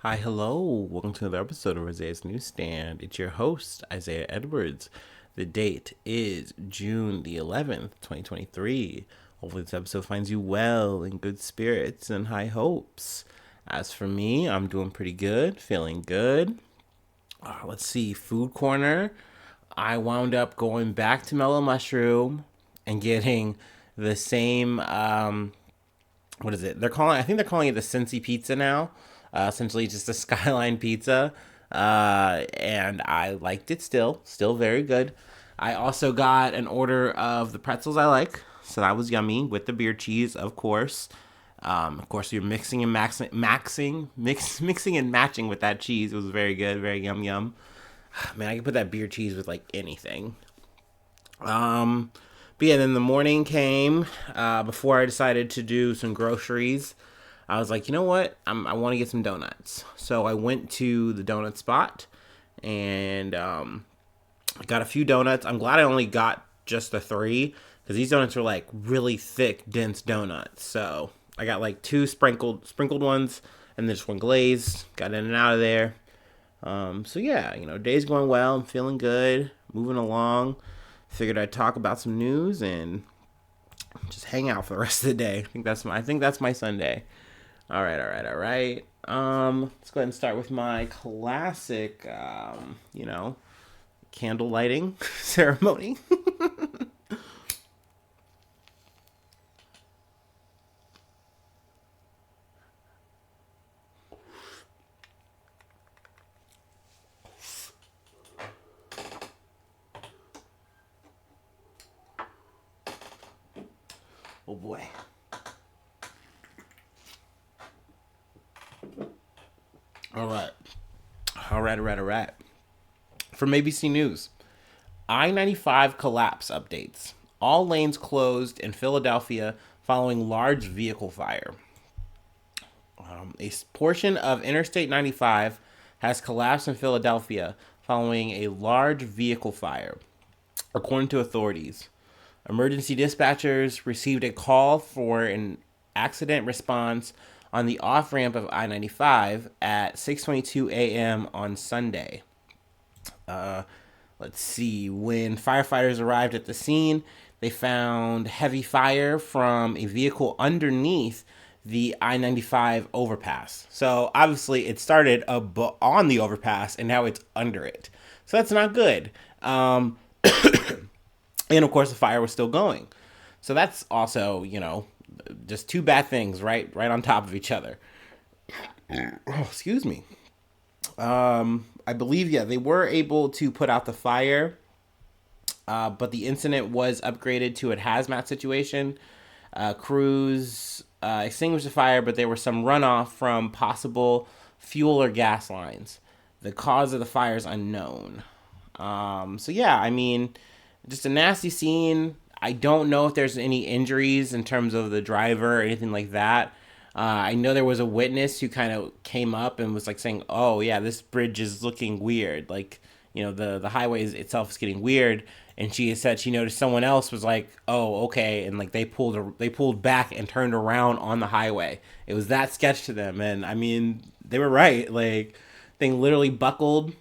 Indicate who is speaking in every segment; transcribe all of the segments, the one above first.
Speaker 1: Hi, hello. Welcome to another episode of Isaiah's Newsstand. It's your host, Isaiah Edwards. The date is June the 11th, 2023. Hopefully, this episode finds you well, in good spirits, and high hopes. As for me, I'm doing pretty good, feeling good. Let's see, Food Corner. I wound up going back to Mellow Mushroom and getting the same what is it? I think they're calling it the Cincy Pizza now. Essentially, just a Skyline pizza. And I liked it still very good. I also got an order of the pretzels I like, so that was yummy with the beer cheese, of course. Of course, you're mixing and matching with that cheese. It was very good, very yum yum. Man, I can put that beer cheese with like anything. Um, but yeah, then the morning came before I decided to do some groceries. I was like, you know what? I want to get some donuts. So I went to the donut spot and got a few donuts. I'm glad I only got just the three because these donuts are like really thick, dense donuts. So I got like two sprinkled ones and then just one glazed. Got in and out of there. So yeah, day's going well. I'm feeling good, moving along. Figured I'd talk about some news and just hang out for the rest of the day. I think that's my Sunday. All right. Let's go ahead and start with my classic, candle lighting ceremony. Oh boy. All right. All right. From ABC News, I-95 collapse updates. All lanes closed in Philadelphia following large vehicle fire. A portion of Interstate 95 has collapsed in Philadelphia following a large vehicle fire, according to authorities. Emergency dispatchers received a call for an accident response on the off ramp of I 95 at 6:22 a.m. on Sunday. Uh, let's see. When firefighters arrived at the scene, they found heavy fire from a vehicle underneath the I-95 overpass. So obviously, it started on the overpass and now it's under it. So that's not good. And of course, the fire was still going. So that's also, just two bad things right on top of each other. Oh, excuse me. I believe, yeah, they were able to put out the fire, but the incident was upgraded to a hazmat situation. Crews extinguished the fire, but there was some runoff from possible fuel or gas lines. The cause of the fire is unknown. So yeah, I mean, just a nasty scene. I don't know if there's any injuries in terms of the driver or anything like that. I know there was a witness who kind of came up and was like saying, "Oh yeah, this bridge is looking weird. Like, the highway itself is getting weird." And she said she noticed someone else was like, "Oh, okay," and like they pulled back and turned around on the highway. It was that sketch to them, and I mean, they were right. Like, thing literally buckled,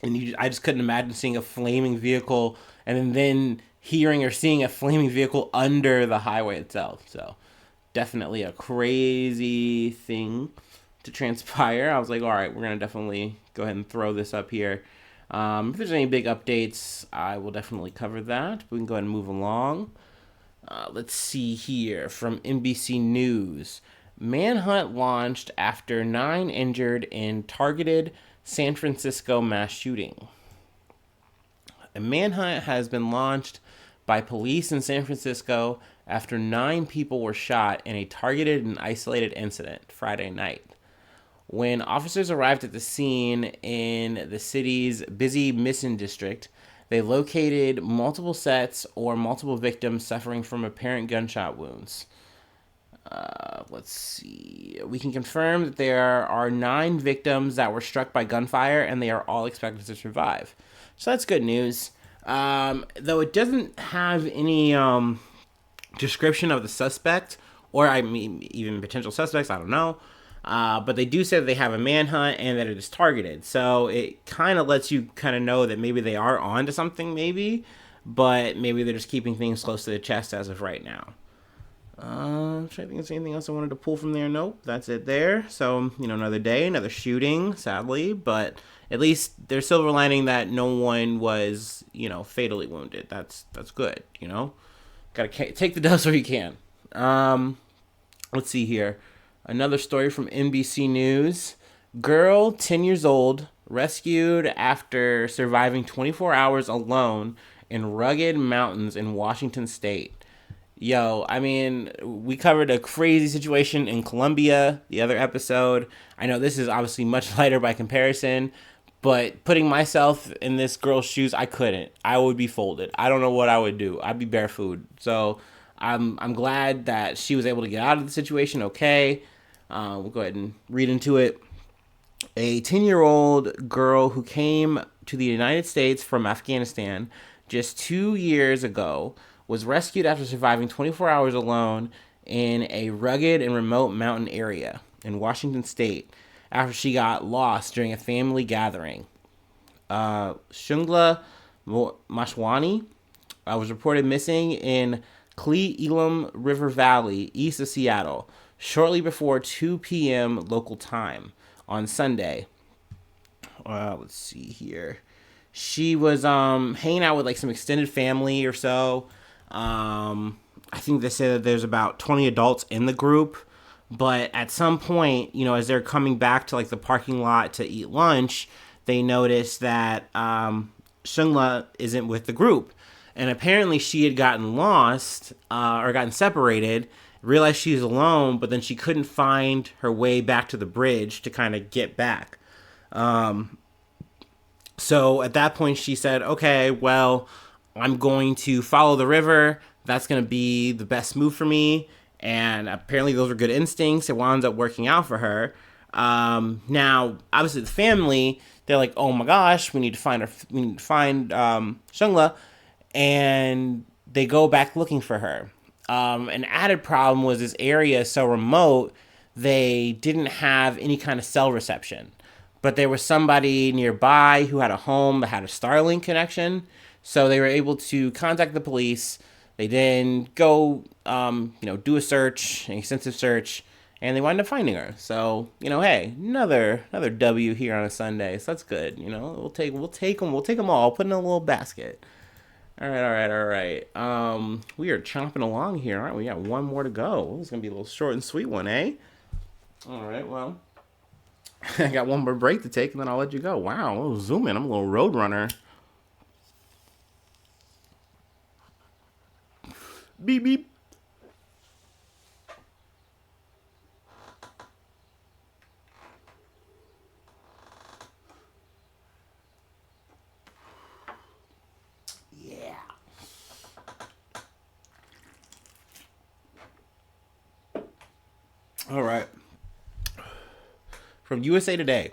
Speaker 1: and I just couldn't imagine seeing a flaming vehicle and then hearing or seeing a flaming vehicle under the highway itself. So definitely a crazy thing to transpire. I was like, all right, we're gonna definitely go ahead and throw this up here. If there's any big updates, I will definitely cover that. We can go ahead and move along. Let's see here from NBC News. Manhunt launched after 9 injured in targeted San Francisco mass shooting. A manhunt has been launched by police in San Francisco after 9 people were shot in a targeted and isolated incident Friday night. When officers arrived at the scene in the city's busy Mission district, they located multiple sets or multiple victims suffering from apparent gunshot wounds. Let's see. We can confirm that there are 9 victims that were struck by gunfire, and they are all expected to survive. So that's good news. Though it doesn't have any description of the suspect, or I mean, even potential suspects. I don't know. But they do say that they have a manhunt and that it is targeted. So it kind of lets you kind of know that maybe they are on to something, maybe. But maybe they're just keeping things close to the chest as of right now. I'm trying to think if there's anything else I wanted to pull from there. Nope, that's it there. So, another day, another shooting, sadly. But at least there's silver lining that no one was, fatally wounded. That's good, Gotta take the dust where you can. Let's see here. Another story from NBC News. Girl, 10 years old, rescued after surviving 24 hours alone in rugged mountains in Washington State. Yo, I mean, we covered a crazy situation in Colombia the other episode. I know this is obviously much lighter by comparison, but putting myself in this girl's shoes, I couldn't. I would be folded. I don't know what I would do. I'd be barefoot. So I'm glad that she was able to get out of the situation okay. We'll go ahead and read into it. A 10-year-old girl who came to the United States from Afghanistan just 2 years ago was rescued after surviving 24 hours alone in a rugged and remote mountain area in Washington State after she got lost during a family gathering. Shungla Mashwani was reported missing in Cle Elum River Valley, east of Seattle, shortly before 2 p.m. local time on Sunday. Let's see here. She was hanging out with like some extended family or so. I think they say that there's about 20 adults in the group, but at some point, as they're coming back to like the parking lot to eat lunch, they notice that Shungla isn't with the group. And apparently she had gotten lost or gotten separated, realized she was alone, but then she couldn't find her way back to the bridge to kind of get back. So at that point she said, okay, well, I'm going to follow the river. That's going to be the best move for me. And apparently those were good instincts. It wound up working out for her. Now, obviously the family, they're like, oh my gosh, we need to find her. We need to find Shungla. And they go back looking for her. An added problem was this area is so remote, they didn't have any kind of cell reception. But there was somebody nearby who had a home that had a Starlink connection. So they were able to contact the police. They then go, do a search, an extensive search, and they wind up finding her. So, hey, another W here on a Sunday. So that's good. We'll take them all. Put in a little basket. All right. We are chomping along here, aren't we? We got one more to go. It's gonna be a little short and sweet one, eh? All right. Well, I got one more break to take, and then I'll let you go. Wow, a little zoom in. I'm a little road runner. Beep, beep. Yeah. All right. From USA Today.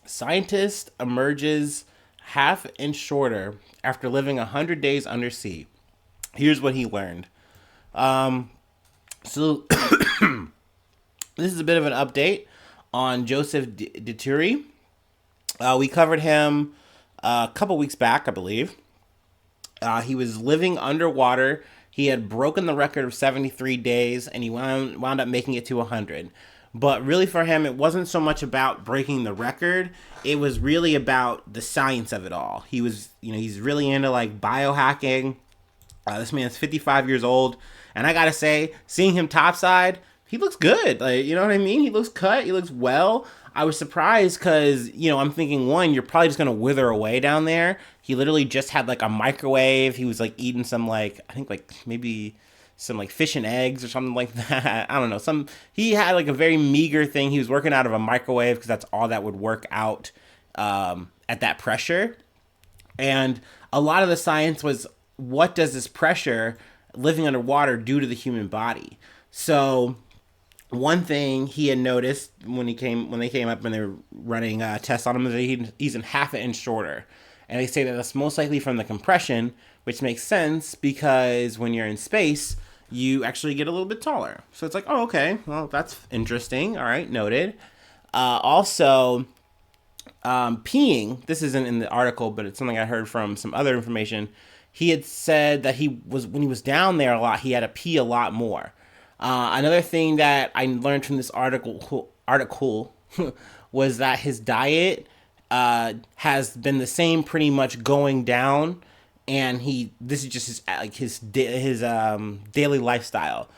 Speaker 1: Scientist emerges half inch shorter after living 100 days under sea. Here's what he learned. So this is a bit of an update on Joseph Dituri. We covered him a couple weeks back, I believe. He was living underwater. He had broken the record of 73 days, and he wound up making it to 100. But really for him, it wasn't so much about breaking the record. It was really about the science of it all. He was, he's really into like biohacking. This man's 55 years old, and I gotta say, seeing him topside, he looks good. Like, you know what I mean? He looks cut. He looks well. I was surprised because, I'm thinking, one, you're probably just gonna wither away down there. He literally just had like a microwave. He was like eating some I think like maybe some like fish and eggs or something like that. I don't know. He had like a very meager thing. He was working out of a microwave because that's all that would work out at that pressure. And a lot of the science was, what does this pressure living underwater do to the human body? So one thing he had noticed when they came up and they were running tests on him is that he's in half an inch shorter. And they say that that's most likely from the compression, which makes sense because when you're in space, you actually get a little bit taller. So it's like, oh, okay, well, that's interesting. All right, noted. Also, peeing, this isn't in the article, but it's something I heard from some other information. He had said that when he was down there a lot, he had to pee a lot more. Another thing that I learned from this article was that his diet has been the same pretty much going down, and this is just his daily lifestyle,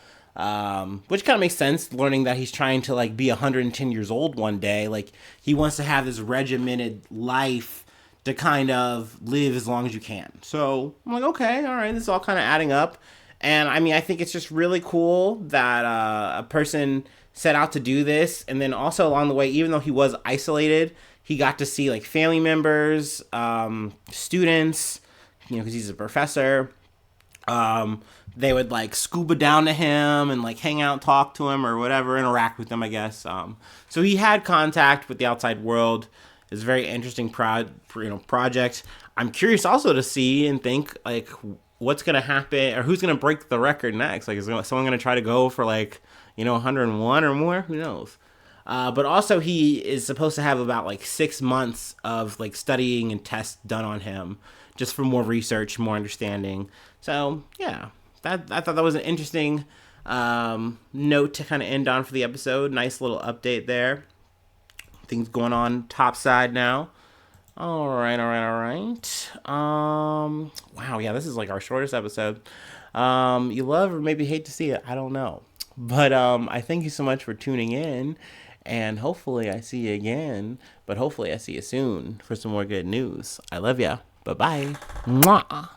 Speaker 1: which kind of makes sense. Learning that he's trying to like be 110 years old one day, like he wants to have this regimented life to kind of live as long as you can. So I'm like, okay, all right, this is all kind of adding up. And I mean, I think it's just really cool that a person set out to do this. And then also along the way, even though he was isolated, he got to see like family members, students, because he's a professor. They would like scuba down to him and like hang out, talk to him or whatever, interact with him, I guess. So he had contact with the outside world. It's a very interesting project. I'm curious also to see and think like what's gonna happen or who's gonna break the record next. Like, is someone gonna try to go for like 101 or more? Who knows? But also he is supposed to have about like 6 months of like studying and tests done on him, just for more research, more understanding. So yeah, I thought that was an interesting note to kind of end on for the episode. Nice little update there. Things going on top side now. All right. Wow, yeah, this is like our shortest episode. You love or maybe hate to see it, I don't know. But I thank you so much for tuning in, and hopefully I see you again. But hopefully I see you soon for some more good news. I love ya. Bye-bye. Mwah.